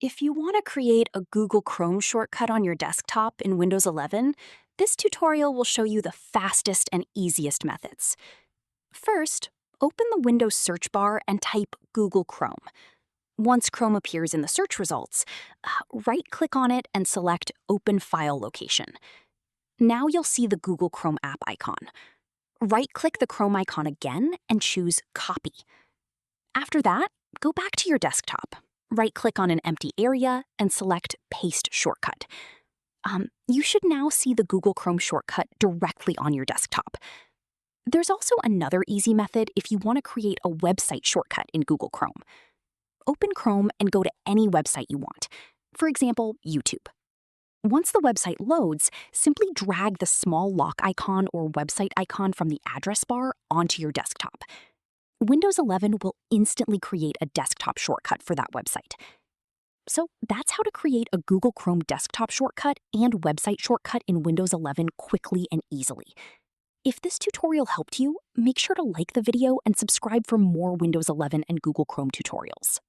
If you want to create a Google Chrome shortcut on your desktop in Windows 11, this tutorial will show you the fastest and easiest methods. First, open the Windows search bar and type Google Chrome. Once Chrome appears in the search results, right-click on it and select Open File Location. Now you'll see the Google Chrome app icon. Right-click the Chrome icon again and choose Copy. After that, go back to your desktop. Right-click on an empty area and select Paste Shortcut. You should now see the Google Chrome shortcut directly on your desktop. There's also another easy method if you want to create a website shortcut in Google Chrome. Open Chrome and go to any website you want, for example, YouTube. Once the website loads, simply drag the small lock icon or website icon from the address bar onto your desktop. Windows 11 will instantly create a desktop shortcut for that website. So that's how to create a Google Chrome desktop shortcut and website shortcut in Windows 11 quickly and easily. If this tutorial helped you, make sure to like the video and subscribe for more Windows 11 and Google Chrome tutorials.